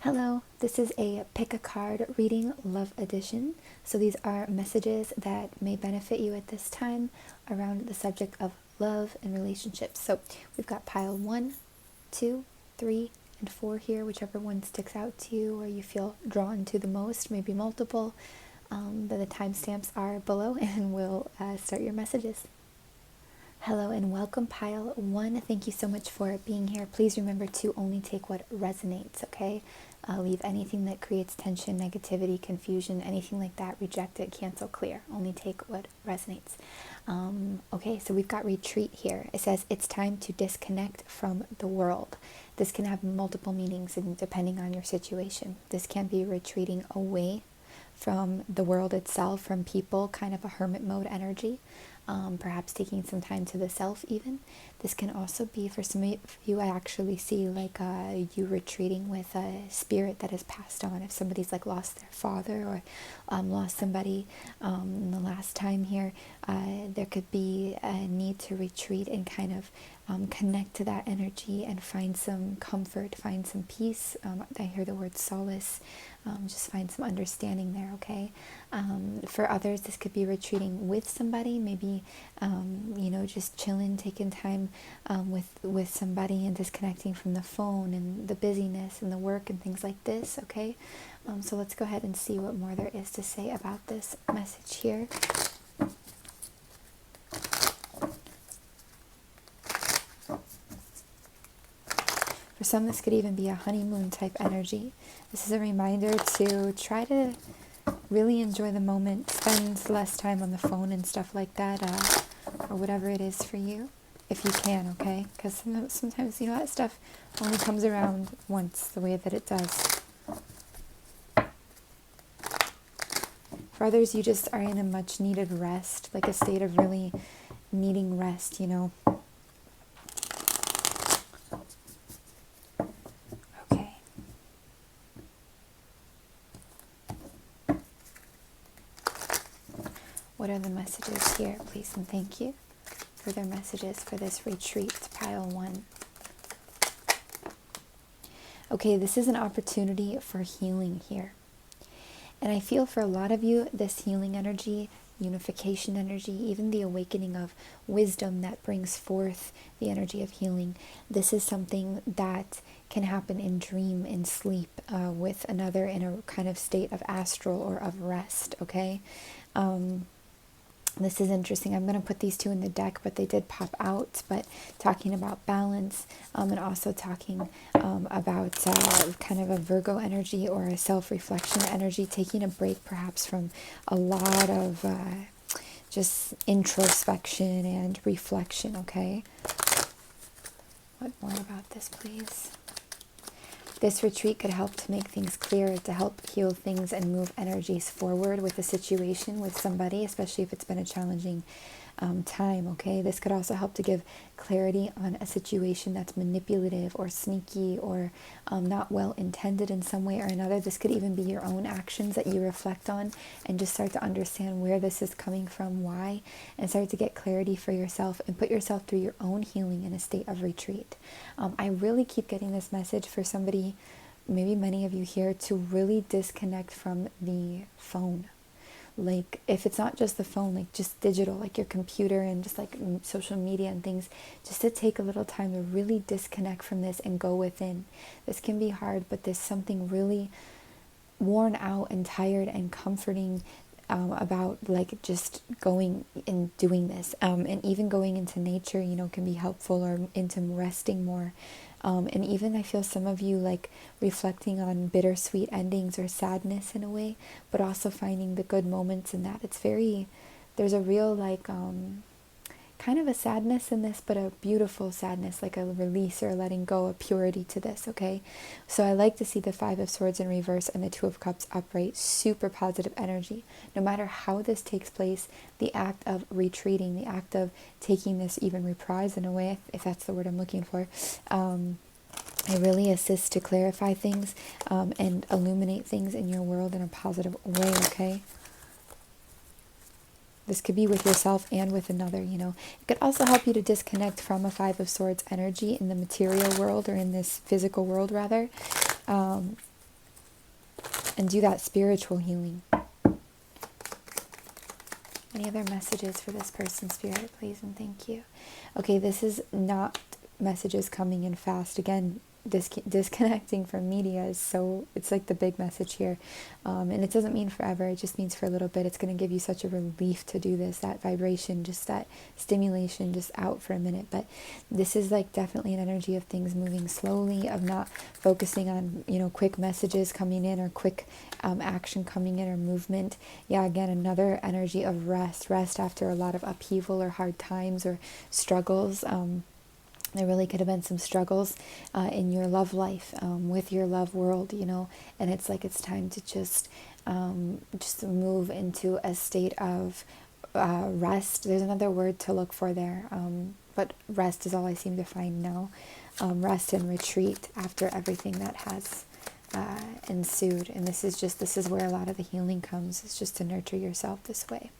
Hello, this is a pick a card reading love edition. So these are messages that may benefit you at this time around the subject of love and relationships. So we've got pile 1, 2, 3, and 4 here, whichever one sticks out to you or you feel drawn to the most, maybe multiple. The timestamps are below and we'll start your messages. Hello and welcome pile 1. Thank you so much for being here. Please remember to only take what resonates, okay? Leave anything that creates tension, negativity, confusion, anything like that. Reject it, cancel, clear. Only take what resonates. Okay, so we've got retreat here. It says it's time to disconnect from the world. This can have multiple meanings and depending on your situation. This can be retreating away from the world itself, from people, kind of a hermit mode energy. Perhaps taking some time to the self even. This can also be, for some of you, I actually see like you retreating with a spirit that has passed on. If somebody's like lost their father or lost somebody in the last time here, there could be a need to retreat and kind of connect to that energy and find some comfort, find some peace. I hear the word solace. Just find some understanding there, okay? For others, this could be retreating with somebody, maybe, just chilling, taking time with somebody and disconnecting from the phone and the busyness and the work and things like this, okay? So let's go ahead and see what more there is to say about this message here. For some, this could even be a honeymoon type energy. This is a reminder to try to really enjoy the moment, spend less time on the phone and stuff like that, or whatever it is for you, if you can, okay? Because sometimes, that stuff only comes around once, the way that it does. For others, you just are in a much needed rest, like a state of really needing rest, What are the messages here, please, and thank you for their messages for this retreat, pile 1. Okay, this is an opportunity for healing here. And I feel for a lot of you, this healing energy, unification energy, even the awakening of wisdom that brings forth the energy of healing, this is something that can happen in dream, in sleep, with another in a kind of state of astral or of rest, okay? This is interesting. I'm going to put these two in the deck, but they did pop out. But talking about balance and also talking about kind of a Virgo energy or a self-reflection energy, taking a break perhaps from a lot of just introspection and reflection, okay? What more about this, please? This retreat could help to make things clear, to help heal things and move energies forward with a situation, with somebody, especially if it's been a challenging time, okay? This could also help to give clarity on a situation that's manipulative or sneaky or not well intended in some way or another. This could even be your own actions that you reflect on and just start to understand where this is coming from, why, and start to get clarity for yourself and put yourself through your own healing in a state of retreat. I really keep getting this message for somebody, maybe many of you here, to really disconnect from the phone. Like, if it's not just the phone, like just digital, like your computer and just like social media and things, just to take a little time to really disconnect from this and go within. This can be hard, but there's something really worn out and tired and comforting about like just going and doing this. And even going into nature, can be helpful, or into resting more. And even I feel some of you like reflecting on bittersweet endings or sadness in a way, but also finding the good moments in that. There's a real like kind of a sadness in this, but a beautiful sadness, like a release or letting go, a purity to this, okay? So I like to see the 5 of Swords in reverse and the 2 of Cups upright, super positive energy. No matter how this takes place, the act of retreating, the act of taking this even reprise in a way, if that's the word I'm looking for, I really assist to clarify things and illuminate things in your world in a positive way, okay? This could be with yourself and with another, It could also help you to disconnect from a 5 of Swords energy in the material world, or in this physical world, rather. and do that spiritual healing. Any other messages for this person, Spirit, please and thank you. Okay, this is not messages coming in fast. Again, disconnecting from media is so, it's like the big message here. And it doesn't mean forever, it just means for a little bit. It's going to give you such a relief to do this, that vibration, just that stimulation, just out for a minute. But this is like definitely an energy of things moving slowly, of not focusing on, quick messages coming in or quick action coming in or movement. Yeah, again, another energy of rest after a lot of upheaval or hard times or struggles. There really could have been some struggles in your love life, with your love world, and it's like it's time to just move into a state of rest. There's another word to look for there, but rest is all I seem to find now. Rest and retreat after everything that has ensued. And this is where a lot of the healing comes. It's just to nurture yourself this way.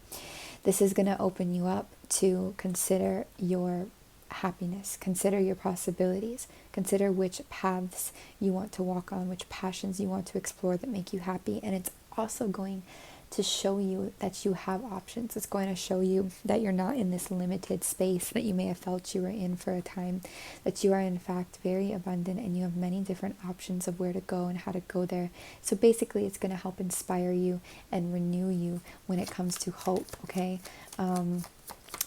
This is going to open you up to consider your happiness, consider your possibilities, consider which paths you want to walk on, which passions you want to explore that make you happy. And it's also going to show you that you have options. It's going to show you that you're not in this limited space that you may have felt you were in for a time, that you are in fact very abundant and you have many different options of where to go and how to go there. So basically it's going to help inspire you and renew you when it comes to hope, okay?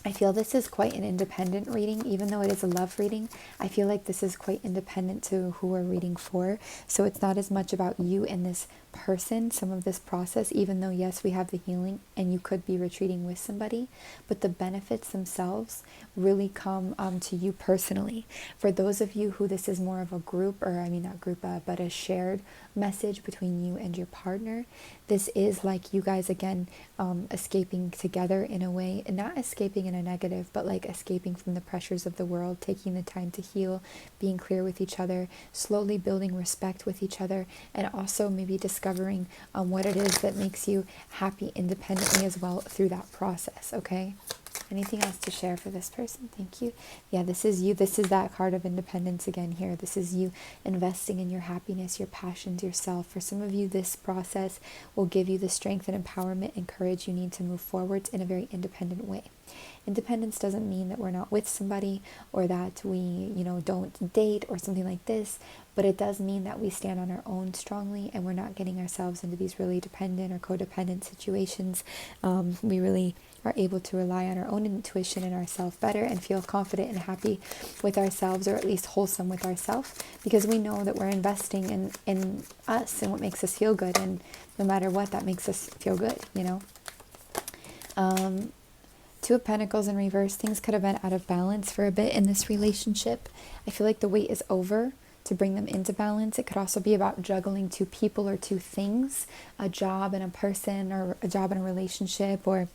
I feel this is quite an independent reading, even though it is a love reading. I feel like this is quite independent to who we're reading for. So it's not as much about you and this person, some of this process, even though, yes, we have the healing and you could be retreating with somebody, but the benefits themselves really come to you personally. For those of you who this is more of a group, or I mean not group, but a shared message between you and your partner, this is like you guys, again, escaping together in a way, and not escaping in a negative, but like escaping from the pressures of the world, taking the time to heal, being clear with each other, slowly building respect with each other, and also maybe discovering what it is that makes you happy independently as well through that process, okay? Anything else to share for this person? Thank you. Yeah, this is you. This is that card of independence again here. This is you investing in your happiness, your passions, yourself. For some of you, this process will give you the strength and empowerment and courage you need to move forward in a very independent way. Independence doesn't mean that we're not with somebody or that we, don't date or something like this, but it does mean that we stand on our own strongly and we're not getting ourselves into these really dependent or codependent situations. We really are able to rely on our own intuition and ourselves better and feel confident and happy with ourselves, or at least wholesome with ourselves, because we know that we're investing in us and what makes us feel good, and no matter what, that makes us feel good, Two of Pentacles in reverse. Things could have been out of balance for a bit in this relationship. I feel like the wait is over to bring them into balance. It could also be about juggling two people or two things, a job and a person, or a job and a relationship, or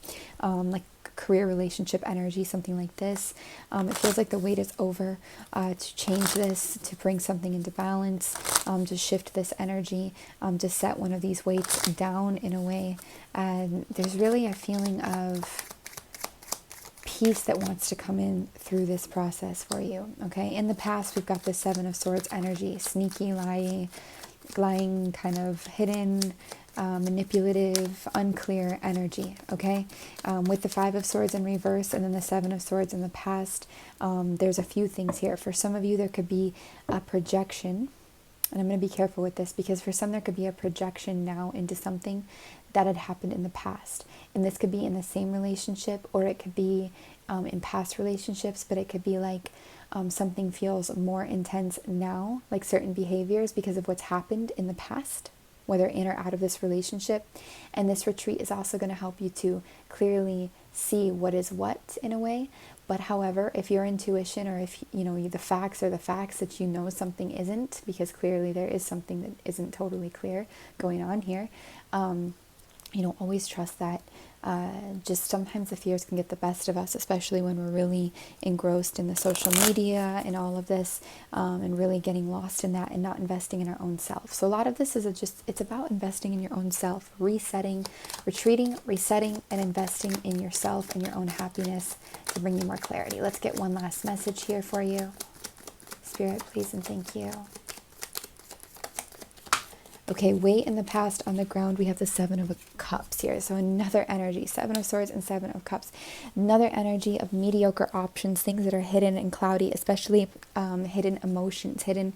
like career relationship energy, something like this. It feels like the wait is over to change this, to bring something into balance, to shift this energy, to set one of these weights down in a way. And there's really a feeling of peace that wants to come in through this process for you, okay? In the past, we've got the Seven of Swords energy, sneaky, lying, kind of hidden, manipulative, unclear energy, okay? With the Five of Swords in reverse and then the Seven of Swords in the past, there's a few things here. For some of you, there could be a projection, and I'm going to be careful with this because for some, there could be a projection now into something that had happened in the past. And this could be in the same relationship, or it could be in past relationships, but it could be like something feels more intense now, like certain behaviors because of what's happened in the past, whether in or out of this relationship. And this retreat is also going to help you to clearly see what is what in a way. But however, if your intuition, or if the facts are the facts that something isn't, because clearly there is something that isn't totally clear going on here, always trust that. Just sometimes the fears can get the best of us, especially when we're really engrossed in the social media and all of this, and really getting lost in that and not investing in our own self. So a lot of this is it's about investing in your own self, resetting, retreating, resetting, and investing in yourself and your own happiness to bring you more clarity. Let's get one last message here for you. Spirit, please and thank you. Okay, way in the past on the ground, we have the Seven of Cups here. So another energy, Seven of Swords and Seven of Cups. Another energy of mediocre options, things that are hidden and cloudy, especially hidden emotions, hidden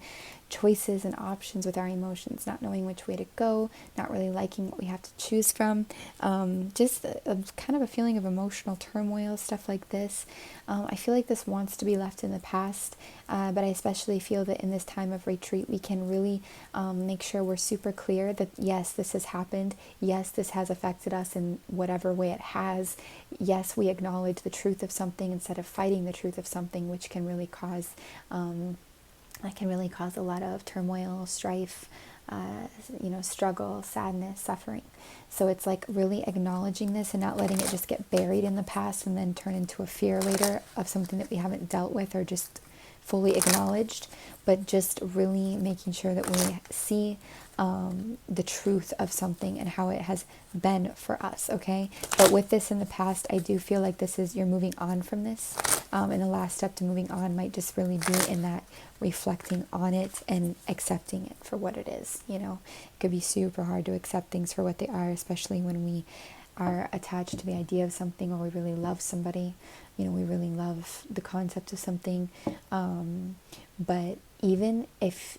choices and options with our emotions, not knowing which way to go, not really liking what we have to choose from, just kind of a feeling of emotional turmoil, stuff like this. I feel like this wants to be left in the past, but I especially feel that in this time of retreat, we can really make sure we're super clear that yes, this has happened. Yes, this has affected us in whatever way it has. Yes, we acknowledge the truth of something instead of fighting the truth of something, which can really cause a lot of turmoil, strife, struggle, sadness, suffering. So it's like really acknowledging this and not letting it just get buried in the past and then turn into a fear later of something that we haven't dealt with or just fully acknowledged, but just really making sure that we see the truth of something and how it has been for us, okay? But with this in the past, I do feel like you're moving on from this. And the last step to moving on might just really be in that reflecting on it and accepting it for what it is, It could be super hard to accept things for what they are, especially when we are attached to the idea of something or we really love somebody. We really love the concept of something. But even if,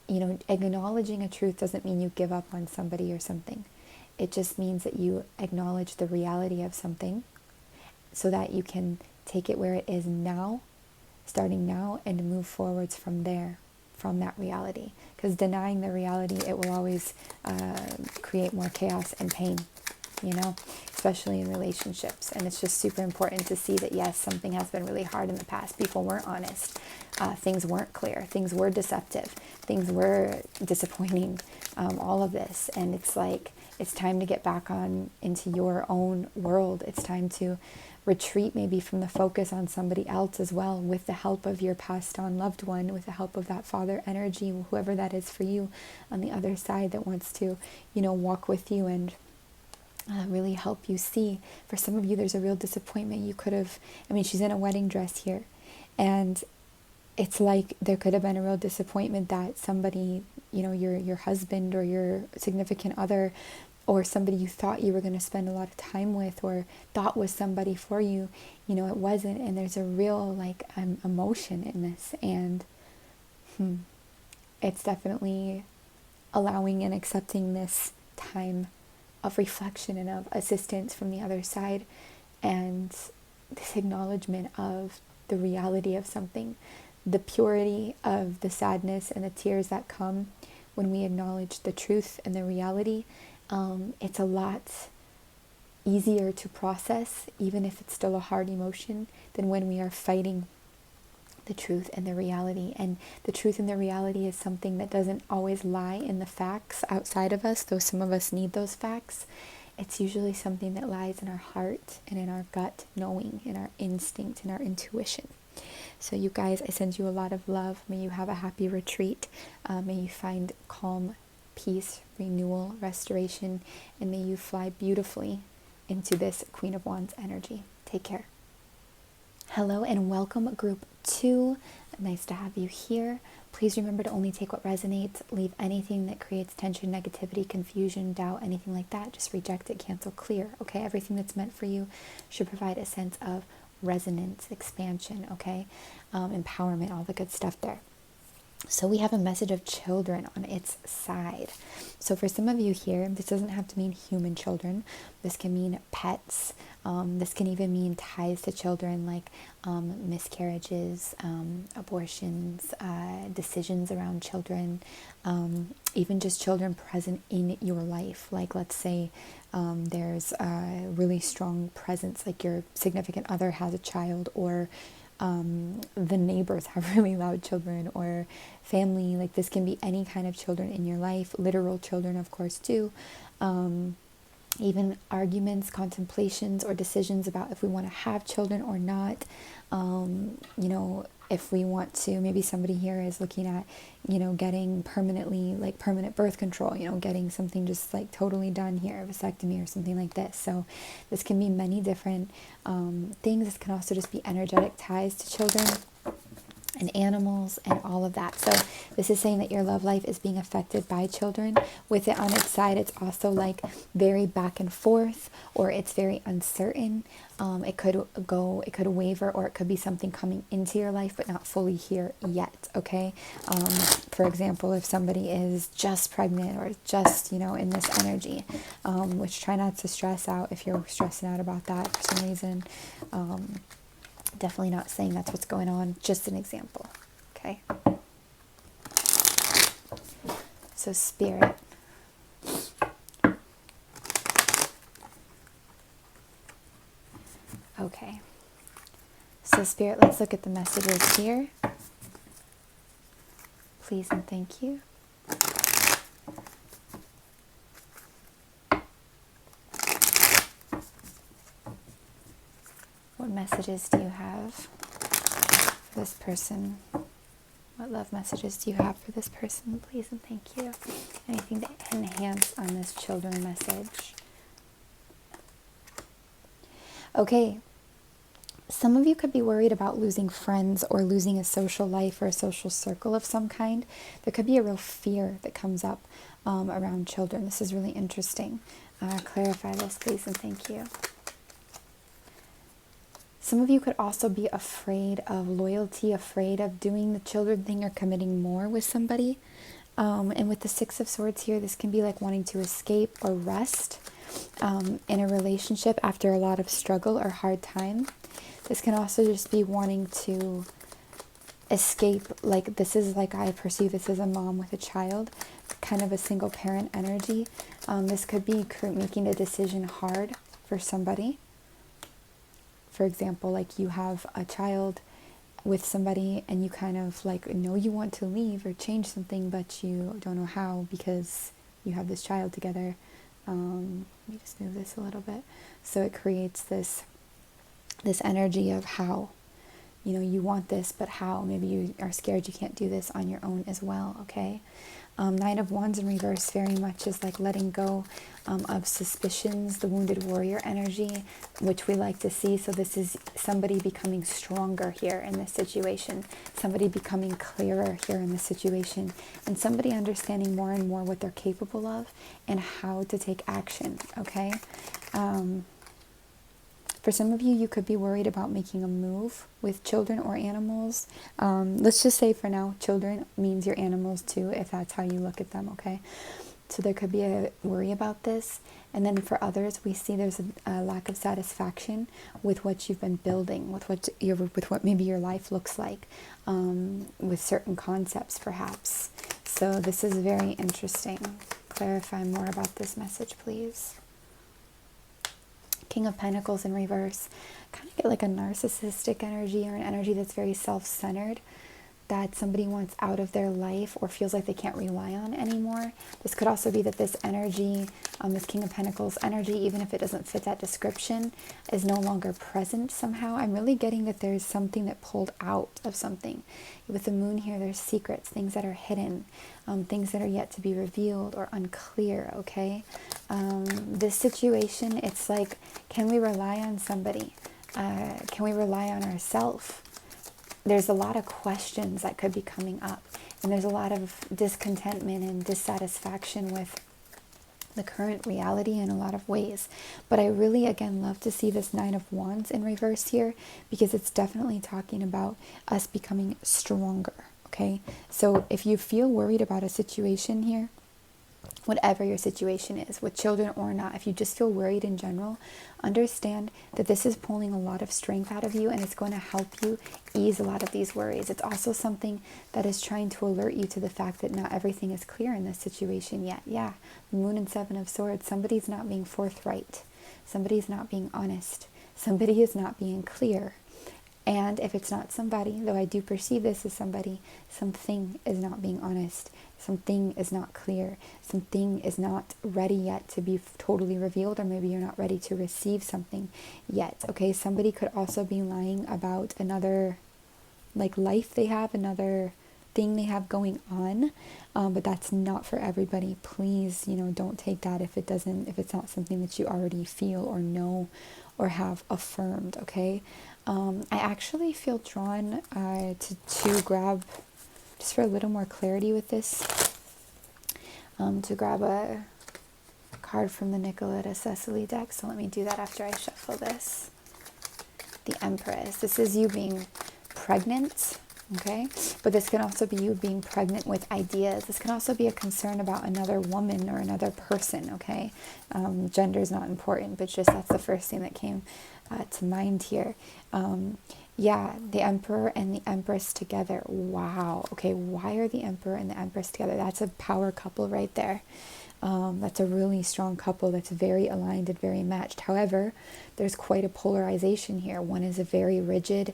acknowledging a truth doesn't mean you give up on somebody or something. It just means that you acknowledge the reality of something so that you can take it where it is now, starting now, and move forwards from there, from that reality. Because denying the reality, it will always create more chaos and pain, especially in relationships. And it's just super important to see that, yes, something has been really hard in the past. People weren't honest. Things weren't clear. Things were deceptive. Things were disappointing. All of this. And it's like, it's time to get back on into your own world. It's time to retreat maybe from the focus on somebody else as well, with the help of your passed on loved one, with the help of that father energy, whoever that is for you on the other side that wants to, walk with you and really help you see. For some of you, there's a real disappointment. You could have, she's in a wedding dress here, and it's like there could have been a real disappointment that somebody, your husband or your significant other or somebody you thought you were going to spend a lot of time with or thought was somebody for you, it wasn't. And there's a real emotion in this, and it's definitely allowing and accepting this time of reflection and of assistance from the other side, and this acknowledgement of the reality of something, the purity of the sadness and the tears that come when we acknowledge the truth and the reality. It's a lot easier to process, even if it's still a hard emotion, than when we are fighting the truth and the reality. And the truth and the reality is something that doesn't always lie in the facts outside of us, though some of us need those facts. It's usually something that lies in our heart and in our gut knowing, in our instinct and our intuition. So you guys, I send you a lot of love. May you have a happy retreat. May you find calm, peace, renewal, restoration, and may you fly beautifully into this Queen of Wands energy. Take care. Hello and welcome, group 2. Nice to have you here. Please remember to only take what resonates. Leave anything that creates tension, negativity, confusion, doubt, anything like that. Just reject it, cancel, clear. Okay, everything that's meant for you should provide a sense of resonance, expansion, okay? Empowerment, all the good stuff there. So we have a message of children on its side. So for some of you here, this doesn't have to mean human children. This can mean pets. This can even mean ties to children, like miscarriages, abortions, decisions around children, even just children present in your life. Like, let's say there's a really strong presence, like your significant other has a child, or the neighbors have really loud children, or family. Like, this can be any kind of children in your life, literal children of course too. Even arguments, contemplations, or decisions about if we want to have children or not. If we want to, maybe somebody here is looking at, getting permanent birth control, getting something just like totally done here, a vasectomy or something like this. So this can be many different things. This can also just be energetic ties to children. and animals and all of that. So this is saying that your love life is being affected by children. With it on its side, it's also like very back and forth, or it's very uncertain. It could waver, or it could be something coming into your life but not fully here yet. Okay. For example, if somebody is just pregnant or just, in this energy, which try not to stress out if you're stressing out about that for some reason. Definitely not saying that's what's going on, just an example. Okay. So Spirit. Okay. So Spirit, let's look at the messages here. Please and thank you. What messages do you have for this person? What love messages do you have for this person? Please and thank you. Anything to enhance on this children message? Okay. Some of you could be worried about losing friends or losing a social life or a social circle of some kind. There could be a real fear that comes up around children. This is really interesting. Clarify this, please, and thank you. Some of you could also be afraid of loyalty, afraid of doing the children thing or committing more with somebody. And with the Six of Swords here, this can be like wanting to escape or rest in a relationship after a lot of struggle or hard time. This can also just be wanting to escape, like this is like I perceive this as a mom with a child, kind of a single parent energy. This could be making a decision hard for somebody. For example, like you have a child with somebody and you kind of like know you want to leave or change something, but you don't know how because you have this child together. Let me just move this a little bit. So it creates this energy of how, you want this, but how? Maybe you are scared you can't do this on your own as well, okay? Nine of Wands in reverse very much is like letting go of suspicions, the wounded warrior energy, which we like to see. So this is somebody becoming stronger here in this situation, somebody becoming clearer here in this situation, and somebody understanding more and more what they're capable of and how to take action, okay? For some of you, you could be worried about making a move with children or animals. Let's just say for now, children means your animals too, if that's how you look at them, okay? So there could be a worry about this. And then for others, we see there's a lack of satisfaction with what you've been building, with what maybe your life looks like, with certain concepts perhaps. So this is very interesting. Clarify more about this message, please. King of Pentacles in reverse. Kind of get like a narcissistic energy or an energy that's very self-centered, that somebody wants out of their life or feels like they can't rely on anymore. This could also be that this energy, this King of Pentacles energy, even if it doesn't fit that description, is no longer present somehow. I'm really getting that there's something that pulled out of something. With the moon here, there's secrets, things that are hidden, things that are yet to be revealed or unclear, okay? This situation, it's like, can we rely on somebody? Can we rely on ourselves? There's a lot of questions that could be coming up, and there's a lot of discontentment and dissatisfaction with the current reality in a lot of ways. But I really, again, love to see this Nine of Wands in reverse here, because it's definitely talking about us becoming stronger, okay? So if you feel worried about a situation here, whatever your situation is, with children or not, if you just feel worried in general, understand that this is pulling a lot of strength out of you, and it's going to help you ease a lot of these worries. It's also something that is trying to alert you to the fact that not everything is clear in this situation yet. Yeah, the Moon and Seven of Swords, somebody's not being forthright. Somebody's not being honest. Somebody is not being clear. And if it's not somebody, though I do perceive this as somebody, something is not being honest. Something is not clear. Something is not ready yet to be totally revealed, or maybe you're not ready to receive something yet. Okay, somebody could also be lying about another life they have, another thing they have going on, but that's not for everybody. Please, don't take that if it's not something that you already feel or know or have affirmed, okay? I actually feel drawn to grab, just for a little more clarity with this, to grab a card from the Nicoletta Cecily deck. So let me do that after I shuffle this. The Empress. This is you being pregnant, okay? But this can also be you being pregnant with ideas. This can also be a concern about another woman or another person, okay? Gender is not important, but just that's the first thing that came to mind here. Yeah, the Emperor and the Empress together. Wow. Okay, why are the Emperor and the Empress together? That's a power couple right there. That's a really strong couple that's very aligned and very matched. However, there's quite a polarization here. One is a very rigid,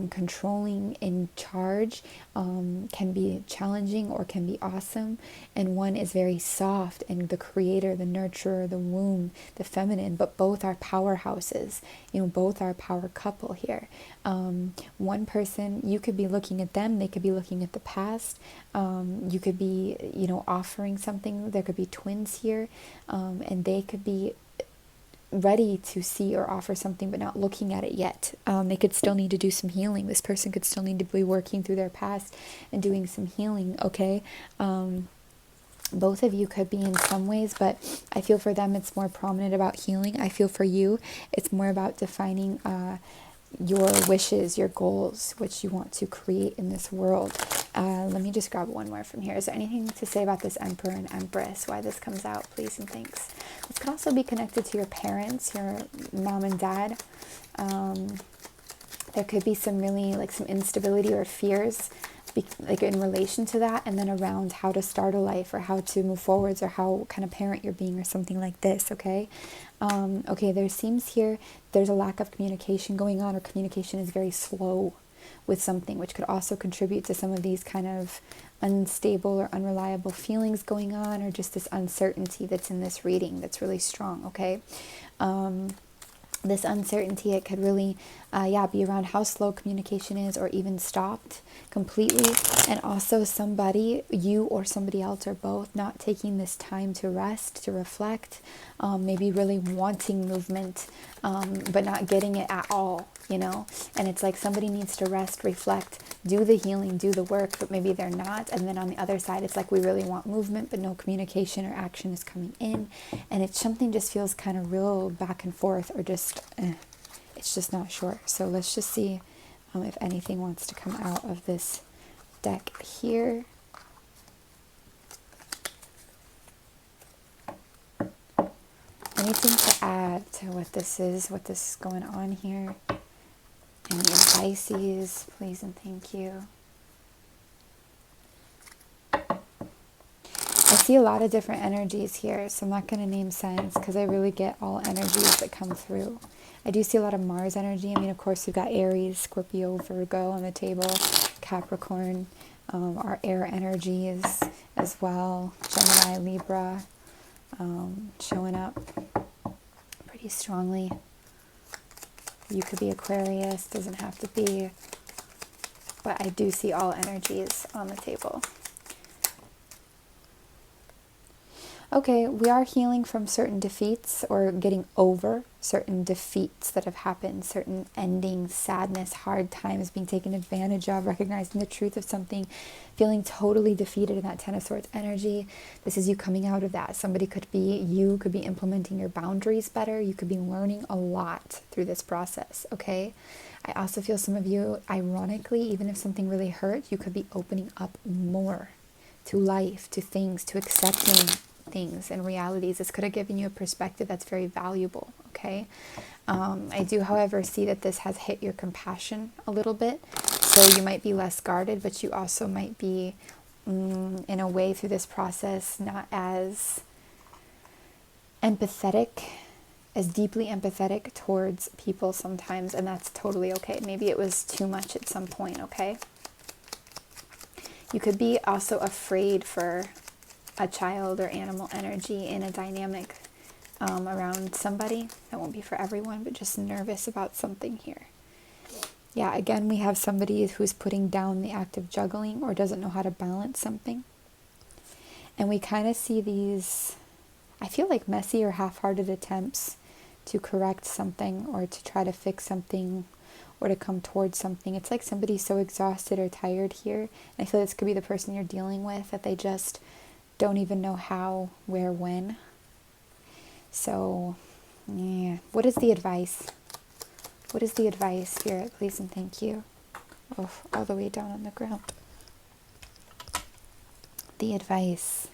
controlling, in charge, can be challenging or can be awesome. And one is very soft and the creator, the nurturer, the womb, the feminine. But both are powerhouses. You know, both are a power couple here. One person, you could be looking at them, they could be looking at the past. You could be, you know, offering something. There could be twins here, and they could be ready to see or offer something but not looking at it yet. They could still need to do some healing. This person could still need to be working through their past and doing some healing, okay? Both of you could be in some ways, but I feel for them it's more prominent about healing. I feel for you it's more about defining your wishes, your goals, which you want to create in this world. Let me just grab one more from here. Is there anything to say about this Emperor and Empress, why this comes out, please and thanks? This could also be connected to your parents, your mom and dad. There could be some really, like, some instability or fears, like in relation to that, and then around how to start a life or how to move forwards or how kind of parent you're being or something like this, okay? Okay, there seems here there's a lack of communication going on, or communication is very slow with something, which could also contribute to some of these kind of unstable or unreliable feelings going on, or just this uncertainty that's in this reading that's really strong, okay? This uncertainty, it could really, be around how slow communication is or even stopped completely. And also somebody, you or somebody else or both, not taking this time to rest, to reflect, maybe really wanting movement, but not getting it at all, you know? And it's like somebody needs to rest, reflect, do the healing, do the work, but maybe they're not. And then on the other side, it's like we really want movement, but no communication or action is coming in. And it's something just feels kind of real back and forth, or just, it's just not sure. So let's just see if anything wants to come out of this deck here. Anything to add to what this is going on here? Any advices, please and thank you. I see a lot of different energies here, so I'm not going to name signs because I really get all energies that come through. I do see a lot of Mars energy. I mean, of course, we've got Aries, Scorpio, Virgo on the table, Capricorn, our air energies as well, Gemini, Libra, showing up pretty strongly. You could be Aquarius, doesn't have to be, but I do see all energies on the table. Okay, we are healing from certain defeats, or getting over certain defeats that have happened, certain endings, sadness, hard times, being taken advantage of, recognizing the truth of something, feeling totally defeated in that Ten of Swords energy. This is you coming out of that. You could be implementing your boundaries better. You could be learning a lot through this process, okay? I also feel some of you, ironically, even if something really hurt, you could be opening up more to life, to things, to accepting things and realities. This could have given you a perspective that's very valuable, okay? I do, however, see that this has hit your compassion a little bit, so you might be less guarded, but you also might be, in a way through this process, not as empathetic, as deeply empathetic towards people sometimes, and that's totally okay. Maybe it was too much at some point, okay? You could be also afraid for a child or animal energy in a dynamic around somebody. That won't be for everyone, but just nervous about something here. Yeah, again, we have somebody who's putting down the act of juggling or doesn't know how to balance something. And we kind of see these, I feel like, messy or half-hearted attempts to correct something or to try to fix something or to come towards something. It's like somebody's so exhausted or tired here. And I feel this could be the person you're dealing with, that they just don't even know how, where, when. So, yeah. What is the advice? What is the advice, Spirit, please and thank you? Oh, all the way down on the ground. The advice.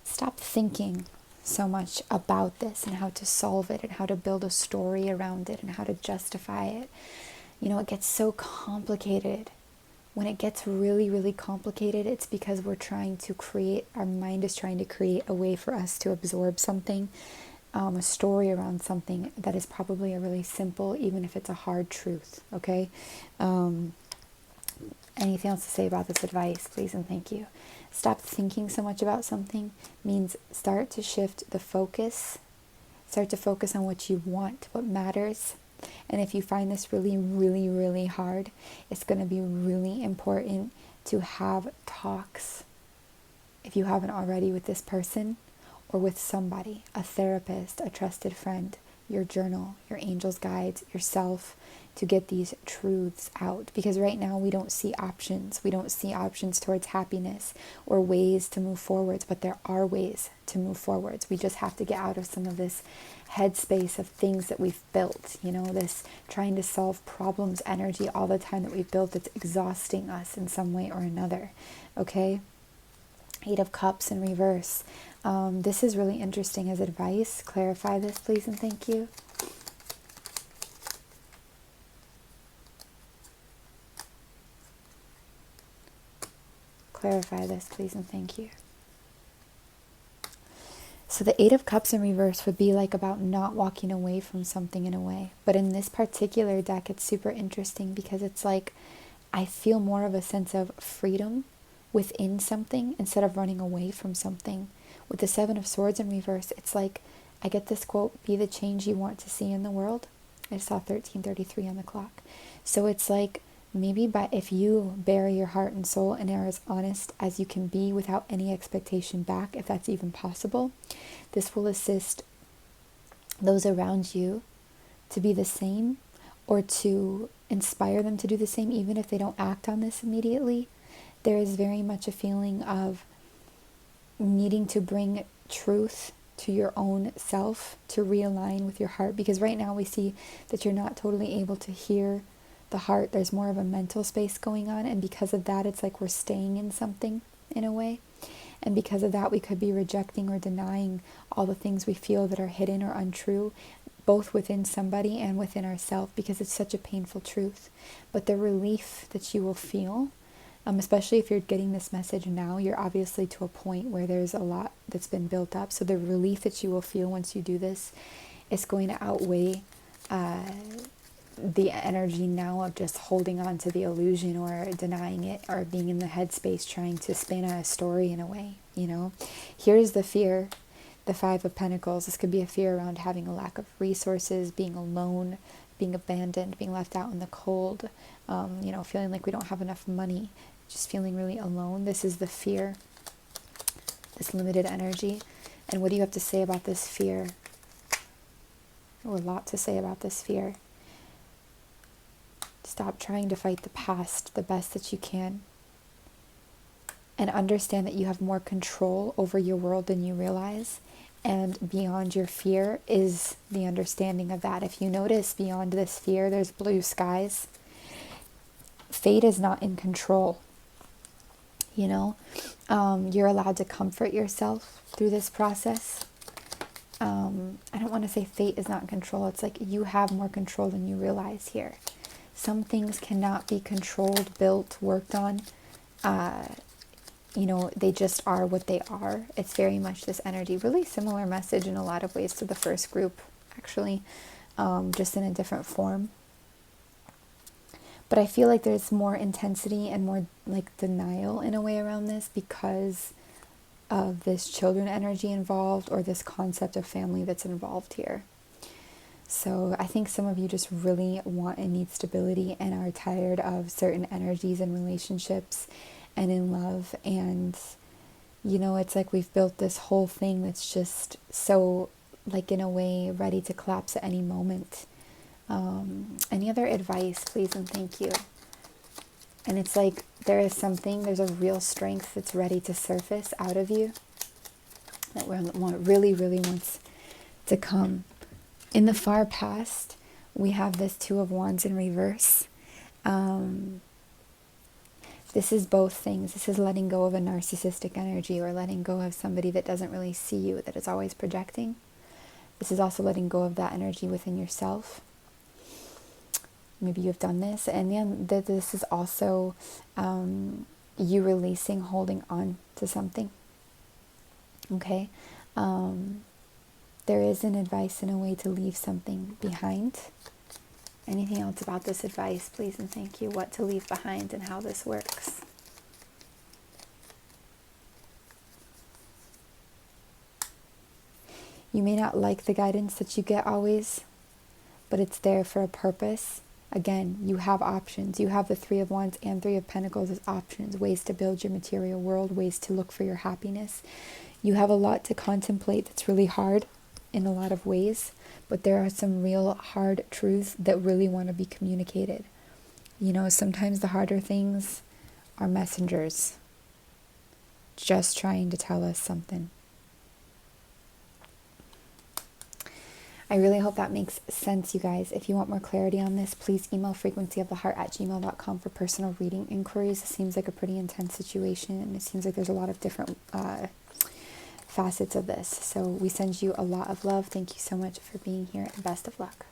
Stop thinking so much about this and how to solve it and how to build a story around it and how to justify it. You know, it gets so complicated. When it gets really, really complicated, it's because we're trying to create, our mind is trying to create a way for us to absorb something, a story around something that is probably a really simple, even if it's a hard truth, okay? Anything else to say about this advice, please and thank you? Stop thinking so much about something means start to shift the focus. Start to focus on what you want, what matters. And if you find this really, really, really hard, it's going to be really important to have talks, if you haven't already, with this person or with somebody, a therapist, a trusted friend, your journal, your angels' guides, yourself, to get these truths out. Because right now we don't see options. We don't see options towards happiness or ways to move forwards, but there are ways to move forwards. We just have to get out of some of this headspace of things that we've built, you know, this trying to solve problems energy all the time that we've built. It's exhausting us in some way or another, okay? 8 of Cups in reverse. This is really interesting as advice. Clarify this, please and thank you. Clarify this, please and thank you. So the 8 of Cups in reverse would be like about not walking away from something in a way. But in this particular deck, it's super interesting because it's like I feel more of a sense of freedom within something instead of running away from something. With the 7 of Swords in reverse, it's like I get this quote, be the change you want to see in the world. I saw 13:33 on the clock. So it's like maybe if you bury your heart and soul and are as honest as you can be without any expectation back, if that's even possible, this will assist those around you to be the same or to inspire them to do the same, even if they don't act on this immediately. There is very much a feeling of needing to bring truth to your own self to realign with your heart, because right now we see that you're not totally able to hear the heart. There's more of a mental space going on, and because of that, it's like we're staying in something in a way. And because of that, we could be rejecting or denying all the things we feel that are hidden or untrue, both within somebody and within ourselves, because it's such a painful truth. But the relief that you will feel, especially if you're getting this message now, you're obviously to a point where there's a lot that's been built up. So the relief that you will feel once you do this is going to outweigh the energy now of just holding on to the illusion or denying it or being in the headspace trying to spin a story in a way, you know. Here's the fear, the 5 of Pentacles. This could be a fear around having a lack of resources, being alone, being abandoned, being left out in the cold, you know, feeling like we don't have enough money, just feeling really alone. This is the fear, this limited energy. And what do you have to say about this fear? Oh, a lot to say about this fear. Stop trying to fight the past the best that you can. And understand that you have more control over your world than you realize. And beyond your fear is the understanding of that. If you notice, beyond this fear, there's blue skies. Fate is not in control. You know, you're allowed to comfort yourself through this process. I don't want to say fate is not in control. It's like you have more control than you realize here. Some things cannot be controlled, built, worked on. You know, they just are what they are. It's very much this energy. Really similar message in a lot of ways to the first group, actually, just in a different form. But I feel like there's more intensity and more like denial in a way around this because of this children energy involved or this concept of family that's involved here. So I think some of you just really want and need stability and are tired of certain energies and relationships and in love. And, you know, it's like we've built this whole thing that's just so, like, in a way, ready to collapse at any moment. Any other advice, please and thank you. And it's like there's a real strength that's ready to surface out of you that really, really wants to come. In the far past, we have this Two of Wands in reverse. This is both things. This is letting go of a narcissistic energy, or letting go of somebody that doesn't really see you, that is always projecting. This is also letting go of that energy within yourself. Maybe you've done this. And then this is also you releasing, holding on to something. Okay? There is an advice and a way to leave something behind. Anything else about this advice, please and thank you. What to leave behind and how this works. You may not like the guidance that you get always, but it's there for a purpose. Again, you have options. You have the Three of Wands and Three of Pentacles as options, ways to build your material world, ways to look for your happiness. You have a lot to contemplate that's really hard in a lot of ways, but there are some real hard truths that really want to be communicated. You know, sometimes the harder things are messengers just trying to tell us something. I really hope that makes sense, you guys. If you want more clarity on this, please email FrequencyOfTheHeart@gmail.com for personal reading inquiries. It seems like a pretty intense situation, and it seems like there's a lot of different facets of this. So we send you a lot of love. Thank you so much for being here, and best of luck.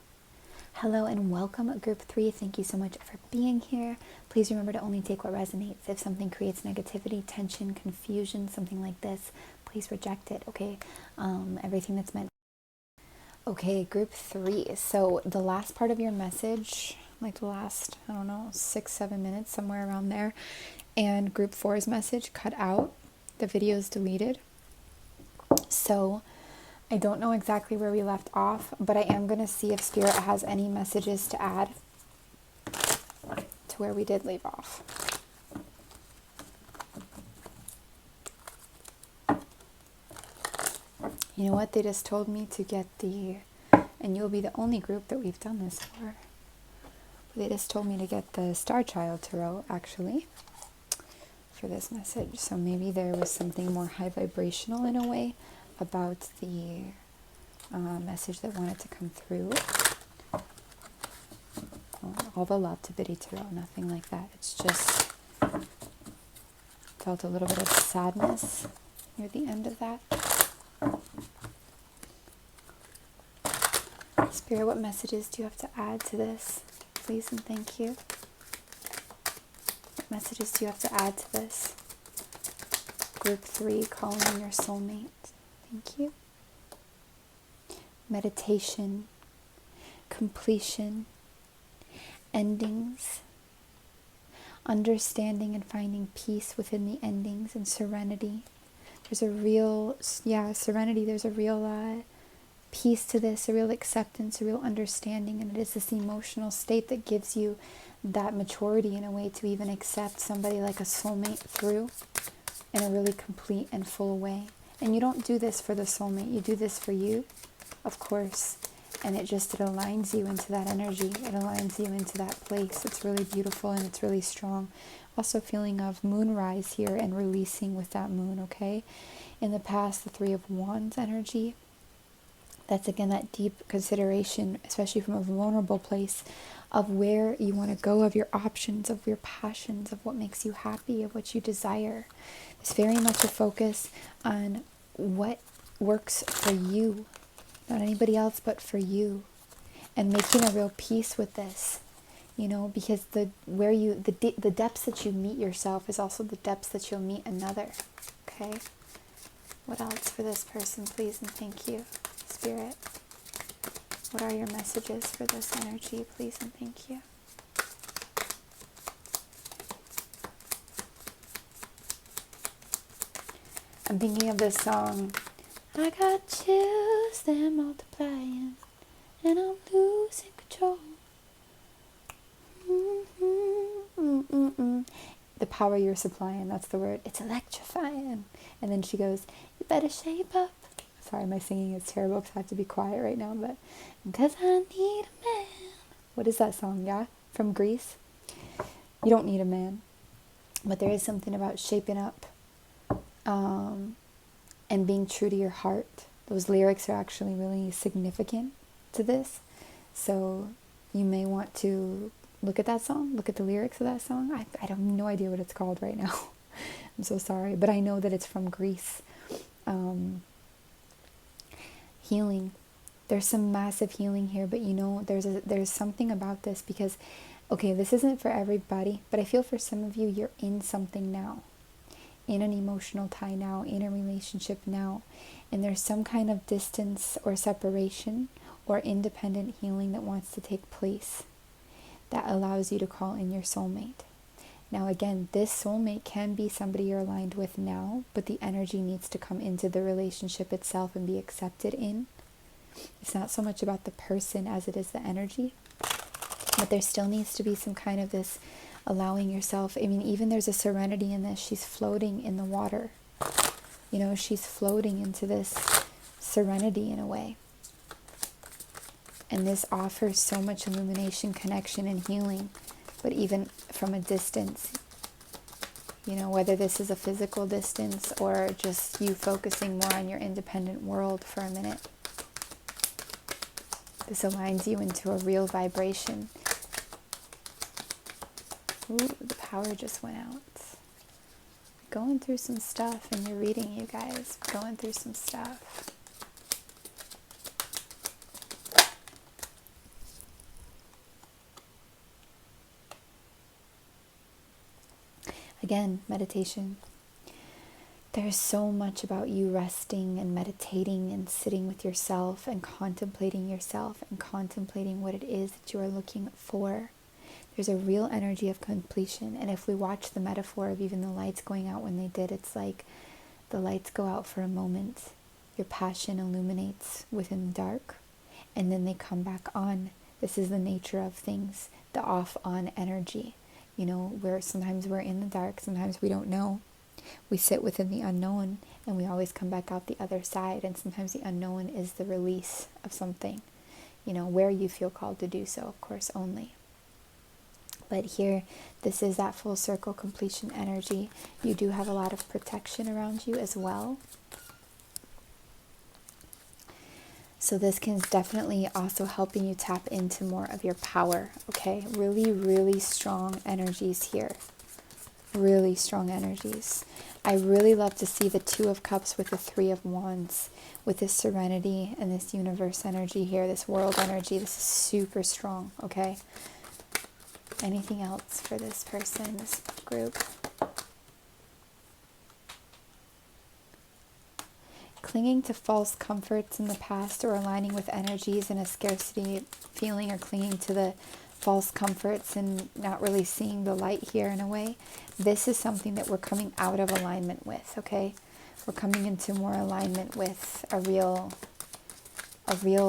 Hello and welcome, Group 3. Thank you so much for being here. Please remember to only take what resonates. If something creates negativity, tension, confusion, something like this, please reject it, okay? Everything that's meant. Okay, Group 3. So the last part of your message, like the last, 6-7 minutes, somewhere around there, and Group 4's message cut out. The video is deleted. So I don't know exactly where we left off, but I am going to see if Spirit has any messages to add to where we did leave off. You know what? They just told me to get and you'll be the only group that we've done this for. They just told me to get the Star Child Tarot, actually, for this message. So maybe there was something more high vibrational in a way about the message that wanted to come through. All the love to Biddy Tarot, nothing like that. It's just felt a little bit of sadness near the end of that. Spirit, what messages do you have to add to this? Please and thank you. What messages do you have to add to this? Group 3, calling in your soulmate. Thank you. Meditation, completion, endings, understanding and finding peace within the endings, and serenity. There's a real, serenity. There's a real peace to this, a real acceptance, a real understanding, and it is this emotional state that gives you that maturity in a way to even accept somebody like a soulmate through in a really complete and full way. And you don't do this for the soulmate, you do this for you, of course, and it aligns you into that energy, it aligns you into that place. It's really beautiful and it's really strong. Also feeling of moonrise here and releasing with that moon, okay? In the past, the Three of Wands energy, that's again that deep consideration, especially from a vulnerable place, of where you want to go, of your options, of your passions, of what makes you happy, of what you desire. It's very much a focus on what works for you, not anybody else but for you, and making a real peace with this, because the depths that you meet yourself is also the depths that you'll meet another. Okay, what else for this person, please and thank you, Spirit? What are your messages for this energy, please and thank you? I'm thinking of this song. I got chills, they're multiplying, and I'm losing control. The power you're supplying, that's the word. It's electrifying. And then she goes, you better shape up. Sorry, my singing is terrible because I have to be quiet right now, but because I need a man. What is that song? Yeah, from Greece. You don't need a man, but there is something about shaping up and being true to your heart. Those lyrics are actually really significant to this. So you may want to look at that song, look at the lyrics of that song. I have no idea what it's called right now. I'm so sorry, but I know that it's from Greece. Healing. There's some massive healing here, but you know, there's something about this because, okay, this isn't for everybody, but I feel for some of you, you're in something now, in an emotional tie now, in a relationship now, and there's some kind of distance or separation or independent healing that wants to take place that allows you to call in your soulmate. Now again, this soulmate can be somebody you're aligned with now, but the energy needs to come into the relationship itself and be accepted in. It's not so much about the person as it is the energy, but there still needs to be some kind of this allowing yourself. I mean, even there's a serenity in this. She's floating in the water. You know, she's floating into this serenity in a way. And this offers so much illumination, connection, and healing. But even from a distance, you know, whether this is a physical distance or just you focusing more on your independent world for a minute. This aligns you into a real vibration. Ooh, the power just went out. Going through some stuff in your reading, you guys. Going through some stuff. Again, meditation. There's so much about you resting and meditating and sitting with yourself and contemplating yourself and contemplating what it is that you are looking for. There's a real energy of completion. And if we watch the metaphor of even the lights going out when they did, it's like the lights go out for a moment. Your passion illuminates within the dark, and then they come back on. This is the nature of things, the off-on energy. You know, where sometimes we're in the dark, sometimes we don't know. We sit within the unknown, and we always come back out the other side. And sometimes the unknown is the release of something, you know, where you feel called to do so, of course, only. But here, this is that full circle completion energy. You do have a lot of protection around you as well. So this can definitely also helping you tap into more of your power, okay? Really, really strong energies here. Really strong energies. I really love to see the Two of Cups with the Three of Wands, with this serenity and this universe energy here, this world energy. This is super strong, okay? Anything else for this person, this group? Clinging to false comforts in the past or aligning with energies in a scarcity feeling, or clinging to the false comforts and not really seeing the light here in a way. This is something that we're coming out of alignment with, okay? We're coming into more alignment with a real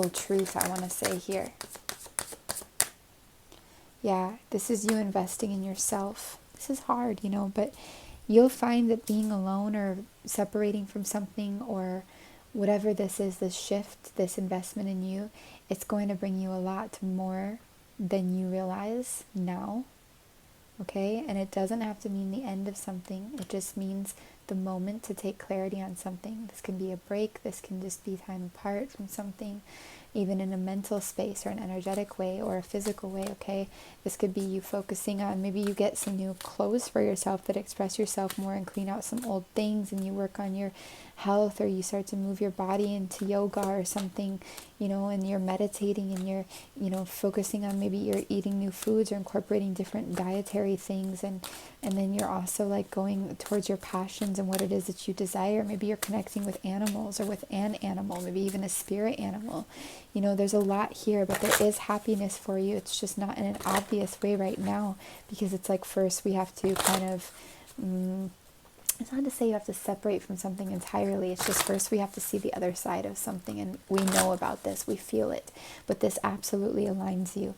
truth, I want to say here. Yeah, this is you investing in yourself. This is hard, you know, but you'll find that being alone or separating from something or whatever this is, this shift, this investment in you, it's going to bring you a lot more than you realize now, okay? And it doesn't have to mean the end of something. It just means the moment to take clarity on something. This can be a break. This can just be time apart from something, even in a mental space or an energetic way or a physical way, okay? This could be you focusing on, maybe you get some new clothes for yourself that express yourself more and clean out some old things, and you work on your health, or you start to move your body into yoga or something, you know, and you're meditating and you're, you know, focusing on, maybe you're eating new foods or incorporating different dietary things, and then you're also like going towards your passions and what it is that you desire. Maybe you're connecting with animals or with an animal, maybe even a spirit animal. You know, there's a lot here, but there is happiness for you. It's just not in an obvious way right now, because it's like first we have to kind of, it's not to say you have to separate from something entirely. It's just first we have to see the other side of something, and we know about this, we feel it. But this absolutely aligns you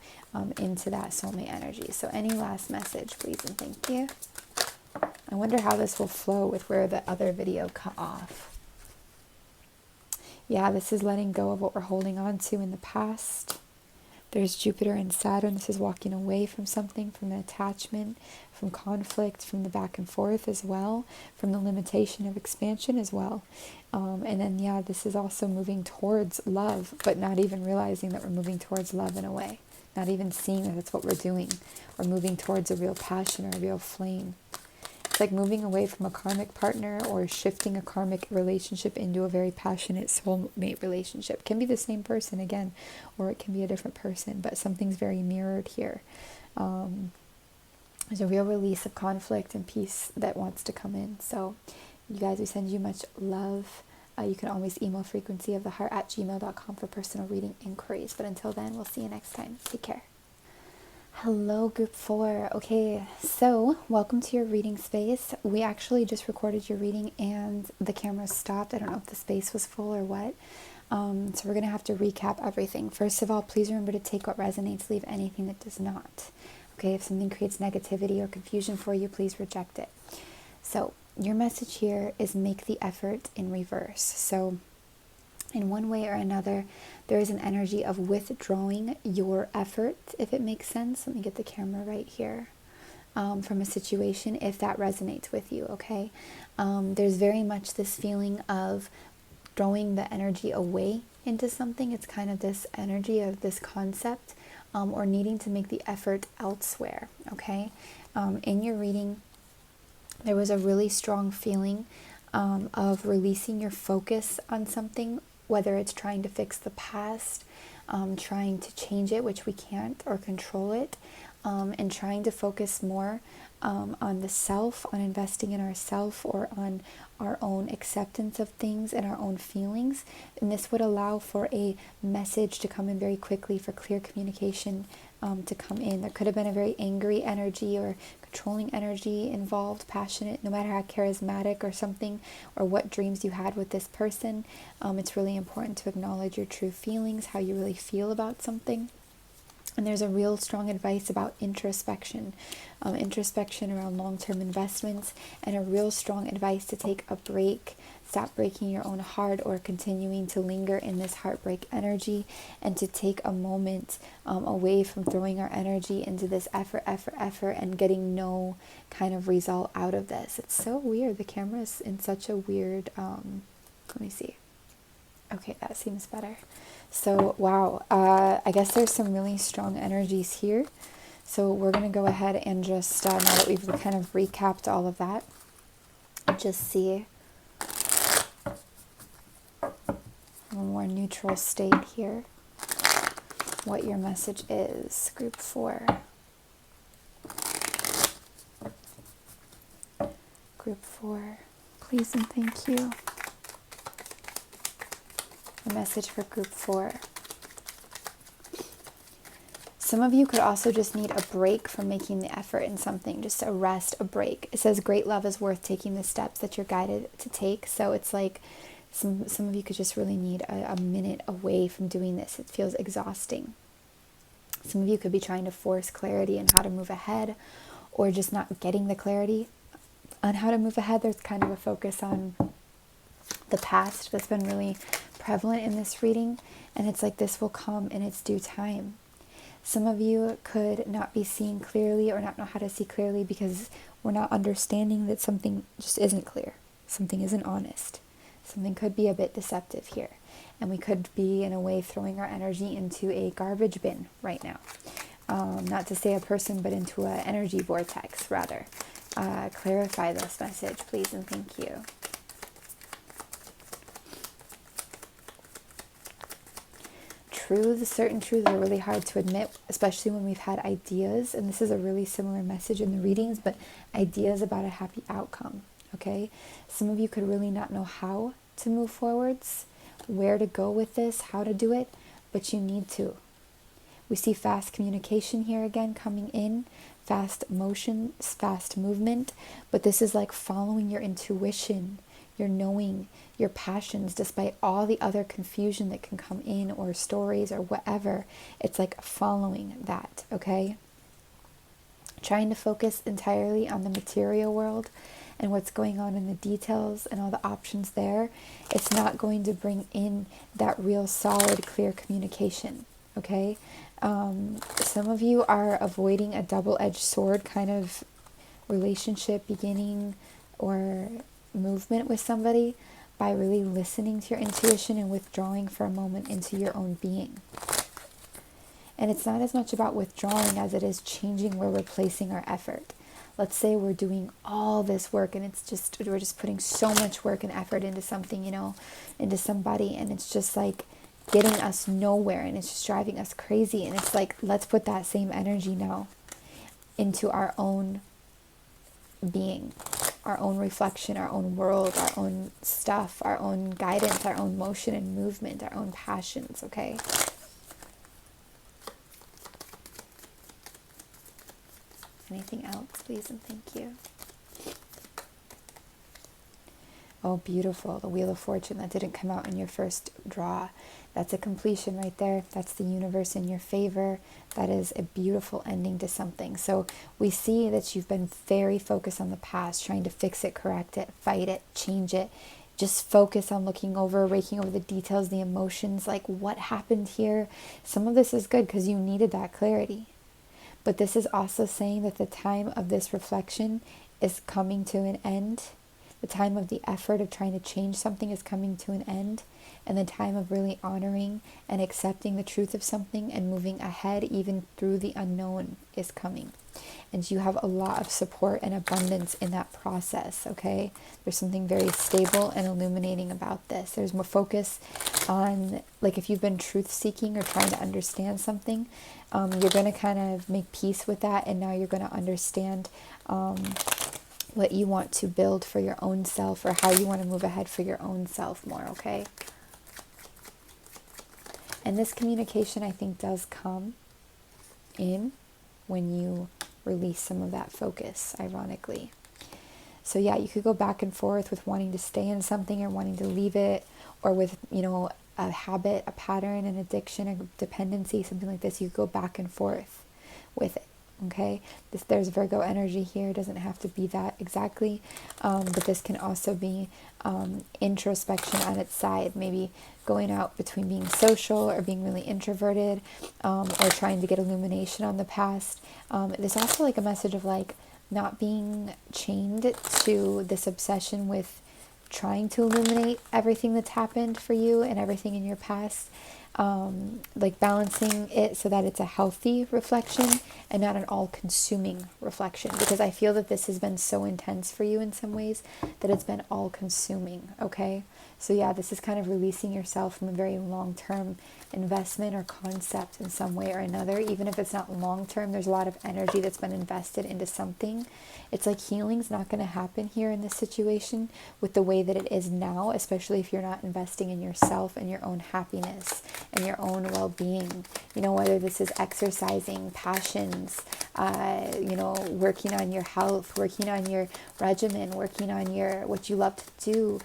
into that soulmate energy. So any last message, please and thank you. I wonder how this will flow with where the other video cut off. Yeah, this is letting go of what we're holding on to in the past. There's Jupiter and Saturn. This is walking away from something, from an attachment, from conflict, from the back and forth as well, from the limitation of expansion as well. And then, yeah, this is also moving towards love, but not even realizing that we're moving towards love in a way. Not even seeing that that's what we're doing. Or moving towards a real passion or a real flame. It's like moving away from a karmic partner or shifting a karmic relationship into a very passionate soulmate relationship. It can be the same person again, or it can be a different person, but something's very mirrored here. There's a real release of conflict and peace that wants to come in. So you guys, we send you much love. You can always email frequencyoftheheart@gmail.com for personal reading inquiries. But until then, we'll see you next time. Take care. Hello, group 4. Okay, so welcome to your reading space. We actually just recorded your reading and the camera stopped. I don't know if the space was full or what. So we're going to have to recap everything. First of all, please remember to take what resonates, leave anything that does not. Okay, if something creates negativity or confusion for you, please reject it. So your message here is make the effort in reverse. So in one way or another, there is an energy of withdrawing your effort, if it makes sense. Let me get the camera right here. From a situation, if that resonates with you, okay? There's very much this feeling of throwing the energy away into something. It's kind of this energy of this concept, or needing to make the effort elsewhere, okay? In your reading, there was a really strong feeling of releasing your focus on something, whether it's trying to fix the past, trying to change it, which we can't, or control it, and trying to focus more on the self, on investing in ourself, or on our own acceptance of things and our own feelings. And this would allow for a message to come in very quickly, for clear communication to come in. There could have been a very angry energy or controlling energy involved, passionate, no matter how charismatic or something, or what dreams you had with this person. It's really important to acknowledge your true feelings, how you really feel about something. And there's a real strong advice about introspection, introspection around long-term investments, and a real strong advice to take a break, stop breaking your own heart or continuing to linger in this heartbreak energy, and to take a moment away from throwing our energy into this effort, and getting no kind of result out of this. It's so weird. The camera's in such a weird, let me see. Okay, that seems better. So, wow, I guess there's some really strong energies here. So we're going to go ahead and just, now that we've kind of recapped all of that, just see a more neutral state here, what your message is, group 4. Group 4, please and thank you. The message for group 4. Some of you could also just need a break from making the effort in something, just a rest, a break. It says great love is worth taking the steps that you're guided to take. So it's like some of you could just really need a minute away from doing this. It feels exhausting. Some of you could be trying to force clarity on how to move ahead, or just not getting the clarity on how to move ahead. There's kind of a focus on the past that's been really prevalent in this reading, and it's like this will come in its due time. Some of you could not be seeing clearly, or not know how to see clearly, because we're not understanding that something just isn't clear. Something isn't honest. Something could be a bit deceptive here, and we could be in a way throwing our energy into a garbage bin right now. Not to say a person, but into an energy vortex rather. Clarify this message, please and thank you. Truths, certain truths are really hard to admit, especially when we've had ideas, and this is a really similar message in the readings, but ideas about a happy outcome, okay? Some of you could really not know how to move forwards, where to go with this, how to do it, but you need to. We see fast communication here again coming in, fast motion, fast movement, but this is like following your intuition, your knowing, your passions, despite all the other confusion that can come in, or stories or whatever. It's like following that, okay? Trying to focus entirely on the material world and what's going on in the details and all the options there, it's not going to bring in that real solid, clear communication. okay? Some of you are avoiding a double-edged sword kind of relationship beginning or movement with somebody by really listening to your intuition and withdrawing for a moment into your own being. And it's not as much about withdrawing as it is changing where we're placing our effort. Let's say we're doing all this work and we're just putting so much work and effort into something, into somebody, and it's just like getting us nowhere and it's just driving us crazy. And it's like, let's put that same energy now into our own being, our own reflection, our own world, our own stuff, our own guidance, our own motion and movement, our own passions, okay? Anything else, please and thank you. Oh, beautiful. The Wheel of Fortune. That didn't come out in your first draw. That's a completion right there. That's the universe in your favor. That is a beautiful ending to something. So we see that you've been very focused on the past, trying to fix it, correct it, fight it, change it. Just focus on looking over, raking over the details, the emotions, like what happened here. Some of this is good because you needed that clarity. But this is also saying that the time of this reflection is coming to an end. The time of the effort of trying to change something is coming to an end. And the time of really honoring and accepting the truth of something and moving ahead even through the unknown is coming. And you have a lot of support and abundance in that process, okay? There's something very stable and illuminating about this. There's more focus on, like if you've been truth-seeking or trying to understand something, you're going to kind of make peace with that, and now you're going to understand what you want to build for your own self, or how you want to move ahead for your own self more, okay? And this communication, I think, does come in when you release some of that focus, ironically. So yeah, you could go back and forth with wanting to stay in something or wanting to leave it, or with, a habit, a pattern, an addiction, a dependency, something like this. You go back and forth with it, okay? There's Virgo energy here. It doesn't have to be that exactly, but this can also be introspection on its side, maybe going out between being social or being really introverted, or trying to get illumination on the past. There's also like a message of like not being chained to this obsession with trying to illuminate everything that's happened for you and everything in your past, like balancing it so that it's a healthy reflection and not an all-consuming reflection, because I feel that this has been so intense for you in some ways that it's been all-consuming, okay? So yeah, this is kind of releasing yourself from a very long-term investment or concept in some way or another. Even if it's not long-term, there's a lot of energy that's been invested into something. It's like healing's not going to happen here in this situation with the way that it is now, especially if you're not investing in yourself and your own happiness and your own well-being. Whether this is exercising, passions, working on your health, working on your regimen, working on what you love to do,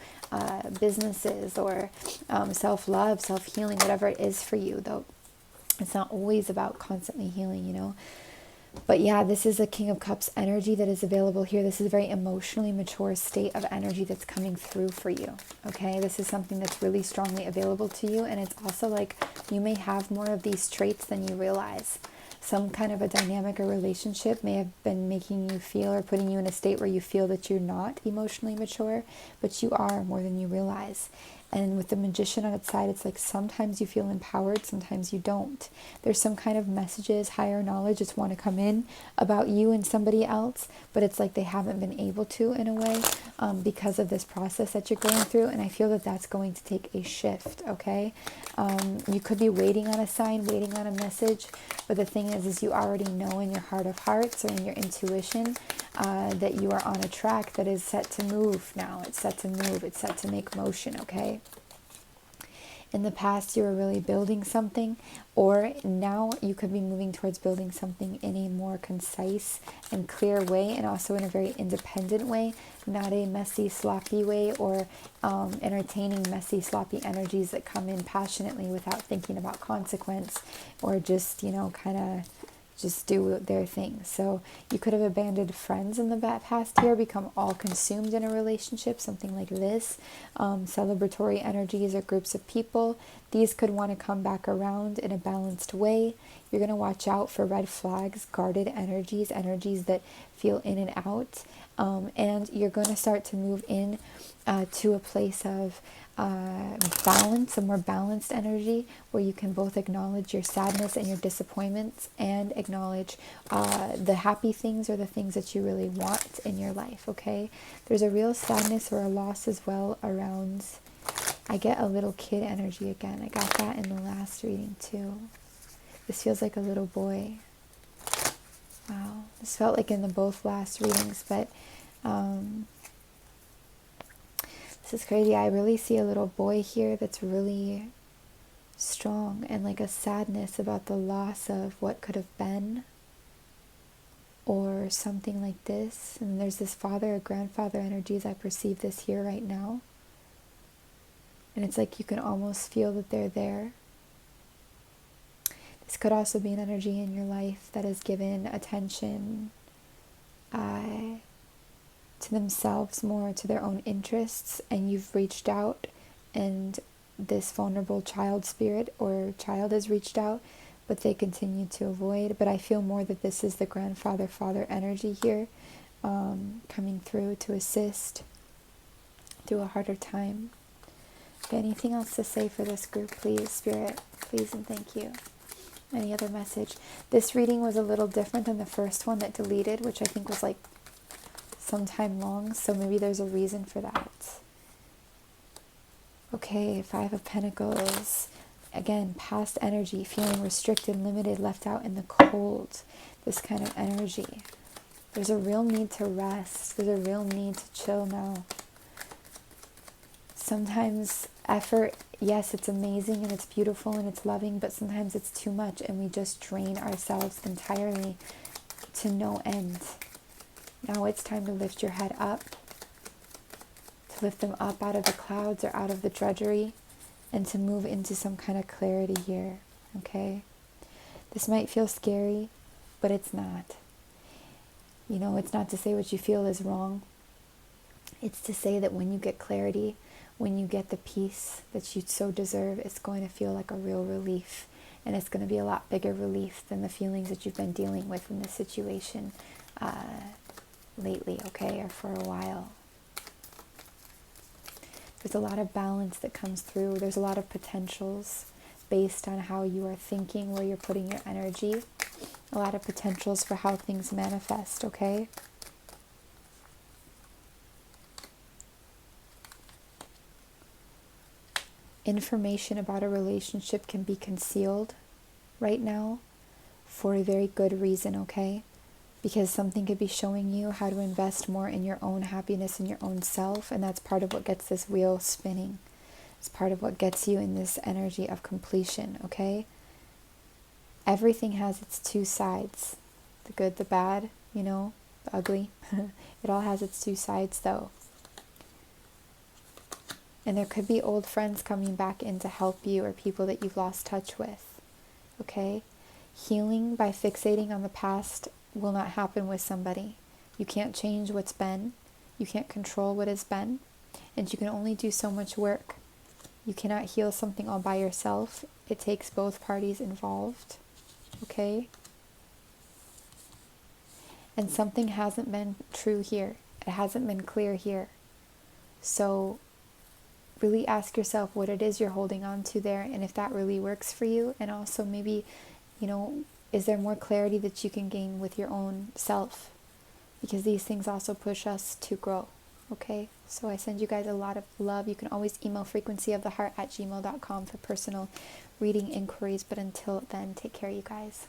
businesses, or self-love, self-healing, whatever it is for you, though it's not always about constantly healing, But yeah, this is a King of Cups energy that is available here. This is a very emotionally mature state of energy that's coming through for you, okay? This is something that's really strongly available to you, and it's also like you may have more of these traits than you realize. Some kind of a dynamic or relationship may have been making you feel or putting you in a state where you feel that you're not emotionally mature, but you are more than you realize. And with the Magician on its side, it's like sometimes you feel empowered, sometimes you don't. There's some kind of messages, higher knowledge that's want to come in about you and somebody else, but it's like they haven't been able to in a way because of this process that you're going through. And I feel that that's going to take a shift, okay? You could be waiting on a sign, waiting on a message, but the thing is you already know in your heart of hearts or in your intuition that you are on a track that is set to move now. It's set to move. It's set to make motion, okay? In the past, you were really building something, or now you could be moving towards building something in a more concise and clear way, and also in a very independent way, not a messy, sloppy way, or entertaining messy, sloppy energies that come in passionately without thinking about consequence, or just, kind of just do their thing. So you could have abandoned friends in the past year, become all consumed in a relationship, something like this. Celebratory energies or groups of people, these could want to come back around in a balanced way. You're going to watch out for red flags, guarded energies, energies that feel in and out. And you're going to start to move in to a place of balance, a more balanced energy where you can both acknowledge your sadness and your disappointments and acknowledge the happy things or the things that you really want in your life, okay? There's a real sadness or a loss as well around, I get a little kid energy again. I got that in the last reading too. This feels like a little boy. Wow. This felt like in the both last readings, but this is crazy. I really see a little boy here that's really strong and like a sadness about the loss of what could have been or something like this. And there's this father or grandfather energies. I perceive this here right now. And it's like you can almost feel that they're there. This could also be an energy in your life that is given attention to themselves more, to their own interests, and you've reached out, and this vulnerable child spirit or child has reached out, but they continue to avoid. But I feel more that this is the grandfather, father energy here, coming through to assist through a harder time. Okay, anything else to say for this group, please, Spirit? Please and thank you. Any other message? This reading was a little different than the first one that deleted, which I think was like sometime long, so maybe there's a reason for that. Okay, Five of Pentacles. Again, past energy, feeling restricted, limited, left out in the cold. This kind of energy. There's a real need to rest. There's a real need to chill now. Sometimes effort, yes, it's amazing and it's beautiful and it's loving, but sometimes it's too much and we just drain ourselves entirely to no end. Now it's time to lift your head up, to lift them up out of the clouds or out of the drudgery, and to move into some kind of clarity here, okay? This might feel scary, but it's not. You know, it's not to say what you feel is wrong. It's to say that when you get clarity, when you get the peace that you so deserve, it's going to feel like a real relief. And it's going to be a lot bigger relief than the feelings that you've been dealing with in this situation lately, okay, or for a while. There's a lot of balance that comes through. There's a lot of potentials based on how you are thinking, where you're putting your energy. A lot of potentials for how things manifest, okay? Information about a relationship can be concealed right now for a very good reason, okay? Because something could be showing you how to invest more in your own happiness and your own self, and that's part of what gets this wheel spinning. It's part of what gets you in this energy of completion, okay? Everything has its two sides. The good, the bad, you know, the ugly. It all has its two sides, though. And there could be old friends coming back in to help you, or people that you've lost touch with, okay? Healing by fixating on the past will not happen with somebody. You can't change what's been. You can't control what has been. And you can only do so much work. You cannot heal something all by yourself. It takes both parties involved, okay? And something hasn't been true here. It hasn't been clear here. So really ask yourself what it is you're holding on to there, and if that really works for you. And also maybe, you know, is there more clarity that you can gain with your own self? Because these things also push us to grow, okay? So I send you guys a lot of love. You can always email FrequencyOfTheHeart@gmail.com for personal reading inquiries. But until then, take care, you guys.